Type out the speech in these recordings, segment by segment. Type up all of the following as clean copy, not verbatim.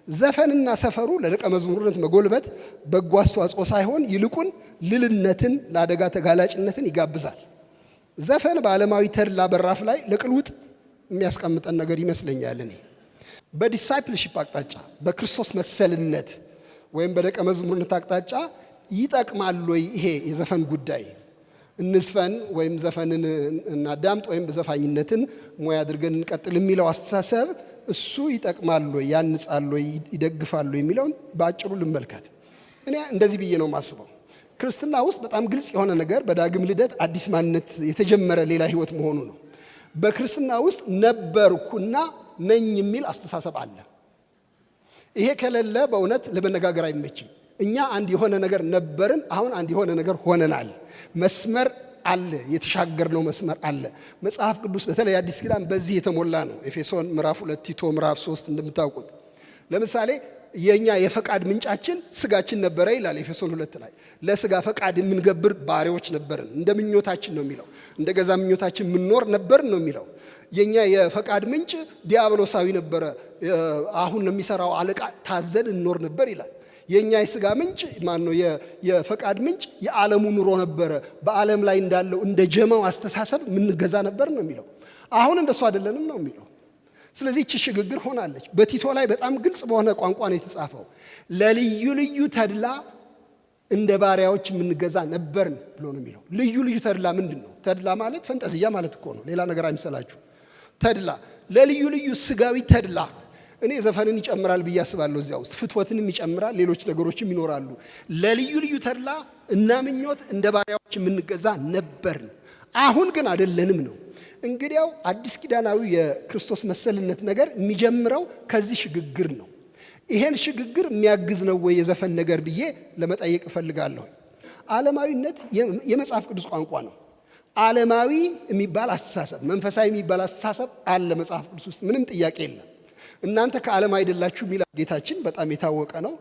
ዘፈንና ሰፈሩ ለደቀ መዝሙርነት መጎልበት በጎ አስተዋጽኦ ሳይሆን ይልቁን ልልነትን ለአደጋ ተጋላጭነትን ይጋብዛል። ዘፈን በዓለማዊ ተድላ በራፍ ላይ ለቅልውጥ የሚያስቀምጠን ነገር ይመስለኛል። እኔ በዲሳይፕልሺፕ አቅጣጫ በክርስቶስ መሰልነት ወይም በደቀ መዝሙርነት አቅጣጫ ይጠቅማል ወይ ይሄ የዘፈን ጉዳይ? እንዝፈን ወይም ዘፈንን እናዳምጥ ወይም በዘፋኝነትን ሙያ አድርገን እንቀጥል የሚለው አስተሳሰብ እሱ ይጠቅማል ወይ ያንጻል ወይ ይደግፋል ወይ የሚለውን በአጭሩ ልመልከት። እኔ እንደዚህ ብዬ ነው የማስበው። ክርስትና ውስጥ በጣም ግልጽ የሆነ ነገር በዳግም ልደት አዲስ ማንነት የተጀመረ ሌላ ህይወት መሆኑ ነው። በክርስትና ውስጥ ነበርኩና ነኝ የሚል አስተሳሰብ አለ። ይሄ ከሌለ በእውነት ለመነጋገር አይመችም። እኛ አንድ የሆነ ነገር ነበርን፣ አሁን አንድ የሆነ ነገር ሆነናል። መስመር አለ፣ የተሻገርነው መስመር አለ። መጽሐፍ ቅዱስ በተለይ አዲስ ኪዳን በዚህ የተሞላ ነው። ኤፌሶን ምዕራፍ 2፣ ቲቶ ምዕራፍ 3 እንደምታውቁት ለምሳሌ የኛ የፈቃድ ምንጫችን ስጋችን ነበረ ይላል ኤፌሶን 2 ላይ። ለስጋ ፈቃድ የምንገብር ባሪያዎች ነበርን፣ እንደ ምኞታችን ነው የሚለው። እንደ ገዛ ምኞታችን ምንኖር ነበርን ነው የሚለው። የኛ የፈቃድ ምንጭ ዲያብሎሳዊ ነበረ፣ አሁን ለሚሰራው አለቃ ታዘን እንኖር ነበር ይላል። የኛ የስጋ ምንጭ ማነው? የፈቃድ ምንጭ የዓለሙ ኑሮ ነበረ፣ በዓለም ላይ እንዳለው እንደ ጀማው አስተሳሰብ ምንገዛ ነበር ነው የሚለው። አሁን እንደሱ አይደለንም ነው የሚለው። ስለዚህ እቺ ሽግግር ሆናለች። በቲቶ ላይ በጣም ግልጽ በሆነ ቋንቋ ነው የተጻፈው። ለልዩ ልዩ ተድላ እንደ ባሪያዎች የምንገዛ ነበርን ብሎ ነው የሚለው። ልዩ ልዩ ተድላ ምንድን ነው? ተድላ ማለት ፈንጠዝያ ማለት እኮ ነው፣ ሌላ ነገር አይምሰላችሁ። ተድላ ለልዩ ልዩ ስጋዊ ተድላ። እኔ ዘፈንን ይጨምራል ብዬ አስባለሁ። እዚያ ውስጥ ፍትወትንም ይጨምራል፣ ሌሎች ነገሮችም ይኖራሉ። ለልዩ ልዩ ተድላ እና ምኞት እንደ ባሪያዎች የምንገዛ ነበርን፣ አሁን ግን አይደለንም ነው። እንግዲያው አዲስ ኪዳናዊ የክርስቶስ መሰልነት ነገር የሚጀምረው ከዚህ ሽግግር ነው። ይሄን ሽግግር የሚያግዝ ነው ወይ የዘፈን ነገር ብዬ ለመጠየቅ እፈልጋለሁ። ዓለማዊነት የመጽሐፍ ቅዱስ ቋንቋ ነው። ዓለማዊ የሚባል አስተሳሰብ፣ መንፈሳዊ የሚባል አስተሳሰብ አለ መጽሐፍ ቅዱስ ውስጥ፣ ምንም ጥያቄ የለም። እናንተ ከዓለም አይደላችሁ የሚል ጌታችን በጣም የታወቀ ነው።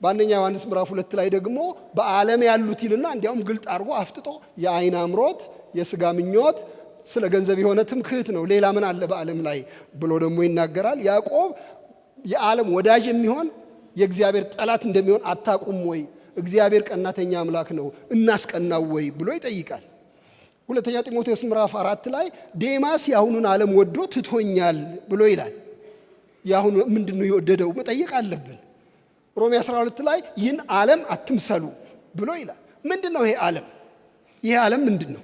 በአንደኛ ዮሐንስ ምዕራፍ 2 ላይ ደግሞ በዓለም ያሉት ይልና እንዲያውም ግልጥ አድርጎ አፍጥጦ የአይን አምሮት፣ የስጋ ምኞት፣ ስለ ገንዘብ የሆነ ትምክህት ነው፣ ሌላ ምን አለ በዓለም ላይ ብሎ ደግሞ ይናገራል። ያዕቆብ የዓለም ወዳጅ የሚሆን የእግዚአብሔር ጠላት እንደሚሆን አታውቁም ወይ? እግዚአብሔር ቀናተኛ አምላክ ነው፣ እናስቀናው ወይ ብሎ ይጠይቃል። ሁለተኛ ጢሞቴዎስ ምዕራፍ 4 ላይ ዴማስ የአሁኑን ዓለም ወዶ ትቶኛል ብሎ ይላል። የአሁኑ ምንድነው የወደደው? መጠየቅ አለብን። ሮሜ 12 ላይ ይህን ዓለም አትምሰሉ ብሎ ይላል። ምንድነው ይሄ ዓለም? ይሄ ዓለም ምንድነው?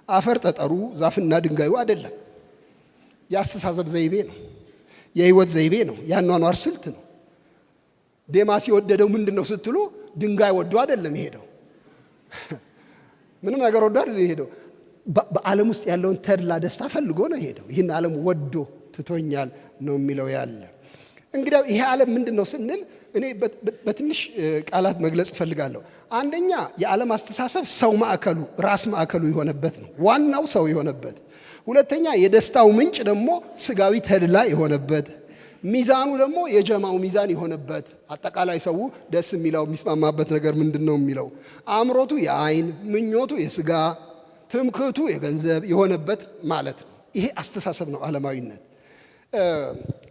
አፈር ጠጠሩ ዛፍና ድንጋዩ አይደለም። የአስተሳሰብ ዘይቤ ነው፣ የህይወት ዘይቤ ነው፣ የአኗኗር ስልት ነው። ዴማስ የወደደው ምንድነው ስትሉ ድንጋይ ወዶ አይደለም የሄደው፣ ምንም ነገር ወዶ አይደለም የሄደው። በዓለም ውስጥ ያለውን ተድላ ደስታ ፈልጎ ነው የሄደው። ይህን ዓለም ወዶ ትቶኛል ነው የሚለው ያለ። እንግዲህ ይሄ ዓለም ምንድነው ስንል እኔ በትንሽ ቃላት መግለጽ እፈልጋለሁ። አንደኛ የዓለም አስተሳሰብ ሰው ማዕከሉ ራስ ማዕከሉ የሆነበት ነው፣ ዋናው ሰው የሆነበት። ሁለተኛ የደስታው ምንጭ ደግሞ ስጋዊ ተድላ የሆነበት፣ ሚዛኑ ደግሞ የጀማው ሚዛን የሆነበት። አጠቃላይ ሰው ደስ የሚለው የሚስማማበት ነገር ምንድነው የሚለው አእምሮቱ የአይን ምኞቱ የስጋ ትምክህቱ የገንዘብ የሆነበት ማለት ነው። ይሄ አስተሳሰብ ነው ዓለማዊነት።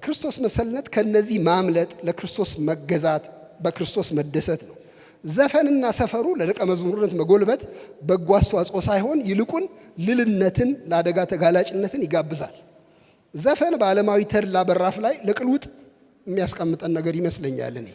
ክርስቶስ መሰልነት ከነዚህ ማምለጥ፣ ለክርስቶስ መገዛት፣ በክርስቶስ መደሰት ነው። ዘፈንና ሰፈሩ ለደቀ መዝሙርነት መጎልበት በጎ አስተዋጽኦ ሳይሆን ይልቁን ልልነትን ለአደጋ ተጋላጭነትን ይጋብዛል። ዘፈን በዓለማዊ ተድላ በራፍ ላይ ለቅልውጥ የሚያስቀምጠን ነገር ይመስለኛል እኔ